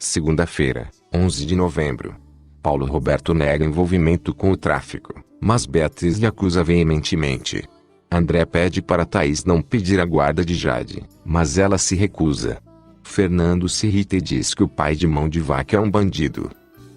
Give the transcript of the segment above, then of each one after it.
Segunda-feira, 11 de novembro. Paulo Roberto nega envolvimento com o tráfico, mas Beatriz lhe acusa veementemente. André pede para Thaís não pedir a guarda de Jade, mas ela se recusa. Fernando se irrita e diz que o pai de Mão de Vaca é um bandido.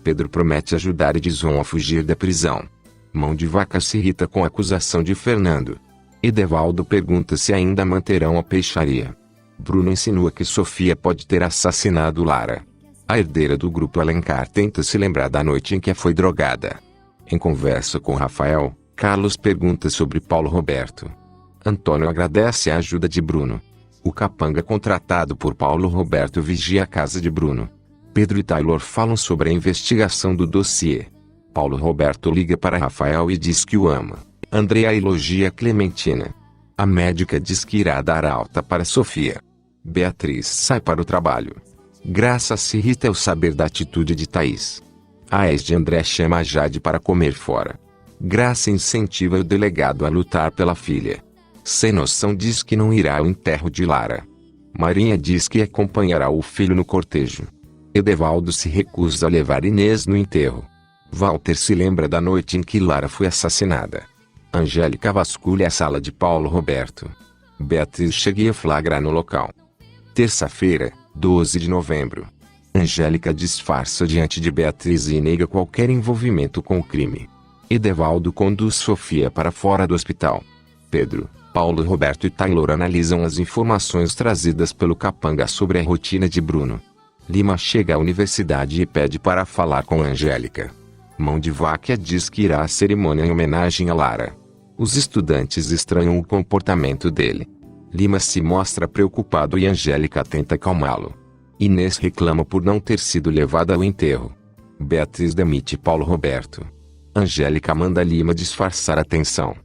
Pedro promete ajudar Edison a fugir da prisão. Mão de Vaca se irrita com a acusação de Fernando. Edevaldo pergunta se ainda manterão a peixaria. Bruno insinua que Sofia pode ter assassinado Lara. A herdeira do grupo Alencar tenta se lembrar da noite em que foi drogada. Em conversa com Rafael, Carlos pergunta sobre Paulo Roberto. Antônio agradece a ajuda de Bruno. O capanga contratado por Paulo Roberto vigia a casa de Bruno. Pedro e Taylor falam sobre a investigação do dossiê. Paulo Roberto liga para Rafael e diz que o ama. Andrea elogia Clementina. A médica diz que irá dar alta para Sofia. Beatriz sai para o trabalho. Graça se irrita ao saber da atitude de Thaís. A ex de André chama a Jade para comer fora. Graça incentiva o delegado a lutar pela filha. Sem noção diz que não irá ao enterro de Lara. Marinha diz que acompanhará o filho no cortejo. Edevaldo se recusa a levar Inês no enterro. Walter se lembra da noite em que Lara foi assassinada. Angélica vasculha a sala de Paulo Roberto. Beatriz chega e a flagra no local. Terça-feira, 12 de novembro. Angélica disfarça diante de Beatriz e nega qualquer envolvimento com o crime. Edevaldo conduz Sofia para fora do hospital. Pedro, Paulo Roberto e Taylor analisam as informações trazidas pelo capanga sobre a rotina de Bruno. Lima chega à universidade e pede para falar com Angélica. Mão de Vaca diz que irá à cerimônia em homenagem a Lara. Os estudantes estranham o comportamento dele. Lima se mostra preocupado e Angélica tenta acalmá-lo. Inês reclama por não ter sido levada ao enterro. Beatriz demite Paulo Roberto. Angélica manda Lima disfarçar a tensão.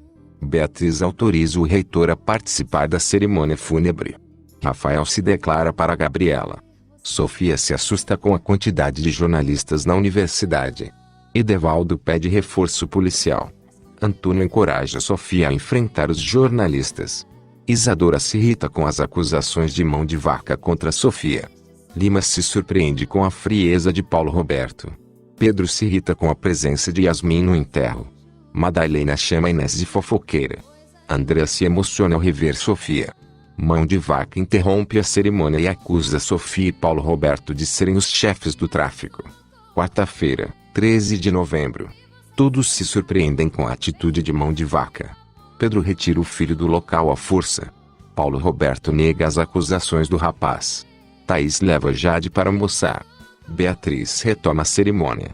Beatriz autoriza o reitor a participar da cerimônia fúnebre. Rafael se declara para Gabriela. Sofia se assusta com a quantidade de jornalistas na universidade. Edevaldo pede reforço policial. Antônio encoraja Sofia a enfrentar os jornalistas. Isadora se irrita com as acusações de Mão de Vaca contra Sofia. Lima se surpreende com a frieza de Paulo Roberto. Pedro se irrita com a presença de Yasmin no enterro. Madalena chama Inês de fofoqueira. Andrea se emociona ao rever Sofia. Mão de Vaca interrompe a cerimônia e acusa Sofia e Paulo Roberto de serem os chefes do tráfico. Quarta-feira, 13 de novembro. Todos se surpreendem com a atitude de Mão de Vaca. Pedro retira o filho do local à força. Paulo Roberto nega as acusações do rapaz. Thaís leva Jade para almoçar. Beatriz retoma a cerimônia.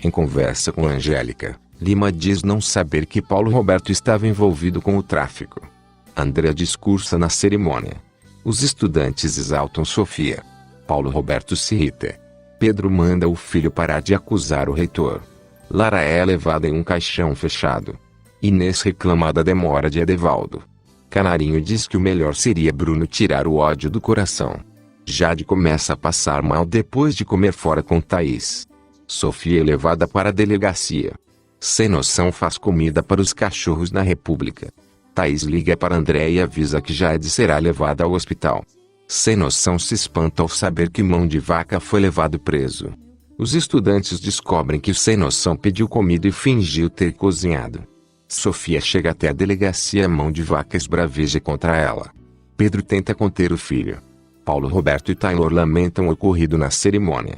Em conversa com Angélica, Lima diz não saber que Paulo Roberto estava envolvido com o tráfico. Andrea discursa na cerimônia. Os estudantes exaltam Sofia. Paulo Roberto se irrita. Pedro manda o filho parar de acusar o reitor. Lara é levada em um caixão fechado. Inês reclama da demora de Edevaldo. Canarinho diz que o melhor seria Bruno tirar o ódio do coração. Jade começa a passar mal depois de comer fora com Thaís. Sofia é levada para a delegacia. Sem noção faz comida para os cachorros na República. Thaís liga para André e avisa que Jade será levada ao hospital. Sem noção se espanta ao saber que Mão de Vaca foi levado preso. Os estudantes descobrem que o Sem Noção pediu comida e fingiu ter cozinhado. Sofia chega até a delegacia. Mão de Vaca esbraveja contra ela. Pedro tenta conter o filho. Paulo Roberto e Taylor lamentam o ocorrido na cerimônia.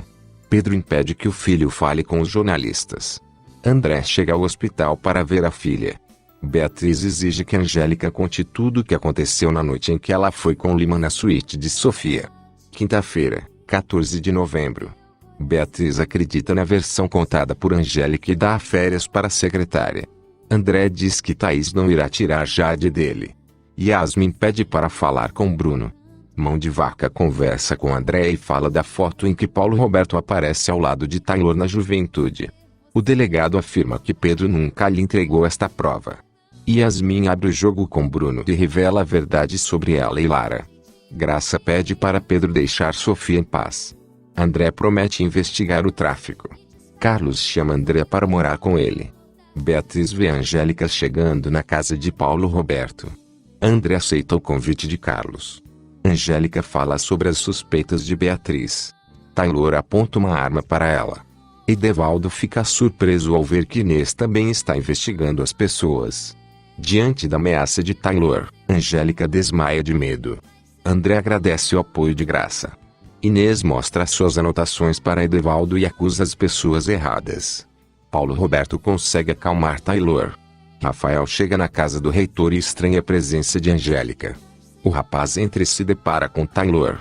Pedro impede que o filho fale com os jornalistas. André chega ao hospital para ver a filha. Beatriz exige que Angélica conte tudo o que aconteceu na noite em que ela foi com Lima na suíte de Sofia. Quinta-feira, 14 de novembro. Beatriz acredita na versão contada por Angélica e dá férias para a secretária. André diz que Thaís não irá tirar Jade dele. Yasmin pede para falar com Bruno. Mão de Vaca conversa com André e fala da foto em que Paulo Roberto aparece ao lado de Taylor na juventude. O delegado afirma que Pedro nunca lhe entregou esta prova. Yasmin abre o jogo com Bruno e revela a verdade sobre ela e Lara. Graça pede para Pedro deixar Sofia em paz. André promete investigar o tráfico. Carlos chama André para morar com ele. Beatriz vê Angélica chegando na casa de Paulo Roberto. André aceita o convite de Carlos. Angélica fala sobre as suspeitas de Beatriz. Taylor aponta uma arma para ela. Edevaldo fica surpreso ao ver que Inês também está investigando as pessoas. Diante da ameaça de Taylor, Angélica desmaia de medo. André agradece o apoio de Graça. Inês mostra suas anotações para Edevaldo e acusa as pessoas erradas. Paulo Roberto consegue acalmar Taylor. Rafael chega na casa do reitor e estranha a presença de Angélica. O rapaz entra e se depara com Taylor.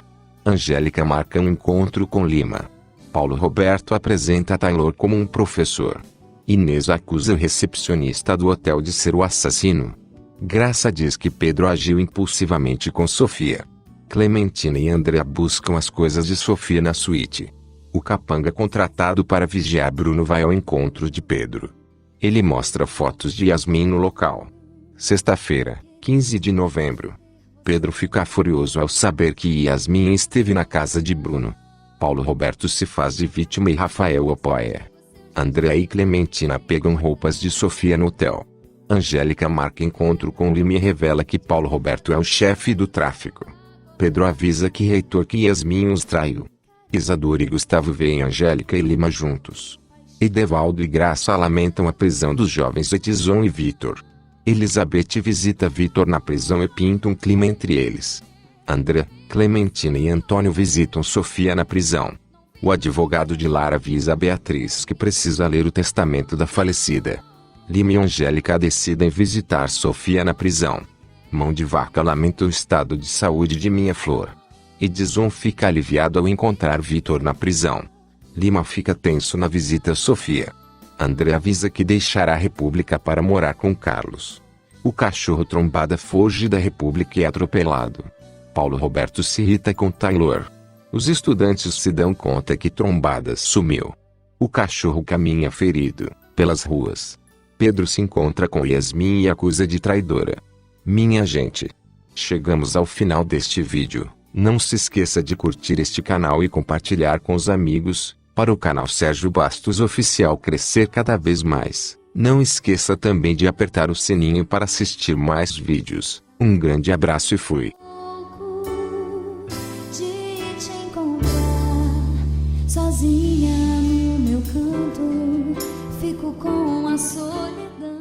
Angélica marca um encontro com Lima. Paulo Roberto apresenta Taylor como um professor. Inês acusa o recepcionista do hotel de ser o assassino. Graça diz que Pedro agiu impulsivamente com Sofia. Clementina e Andrea buscam as coisas de Sofia na suíte. O capanga contratado para vigiar Bruno vai ao encontro de Pedro. Ele mostra fotos de Yasmin no local. Sexta-feira, 15 de novembro. Pedro fica furioso ao saber que Yasmin esteve na casa de Bruno. Paulo Roberto se faz de vítima e Rafael apoia. Andrea e Clementina pegam roupas de Sofia no hotel. Angélica marca encontro com Lima e revela que Paulo Roberto é o chefe do tráfico. Pedro avisa que reitor que Yasmin os traiu. Isadora e Gustavo veem Angélica e Lima juntos. Edevaldo e Graça lamentam a prisão dos jovens Edson e Vitor. Elizabeth visita Vitor na prisão e pinta um clima entre eles. André, Clementina e Antônio visitam Sofia na prisão. O advogado de Lara avisa a Beatriz que precisa ler o testamento da falecida. Lima e Angélica decidem visitar Sofia na prisão. Mão de Vaca lamenta o estado de saúde de Minha Flor. Edson fica aliviado ao encontrar Vitor na prisão. Lima fica tenso na visita a Sofia. André avisa que deixará a República para morar com Carlos. O cachorro Trombada foge da República e é atropelado. Paulo Roberto se irrita com Taylor. Os estudantes se dão conta que Trombada sumiu. O cachorro caminha ferido pelas ruas. Pedro se encontra com Yasmin e acusa de traidora. Minha gente, chegamos ao final deste vídeo. Não se esqueça de curtir este canal e compartilhar com os amigos, para o canal Sérgio Bastos Oficial crescer cada vez mais. Não esqueça também de apertar o sininho para assistir mais vídeos. Um grande abraço e fui. Sozinha no meu canto, fico com a solidão.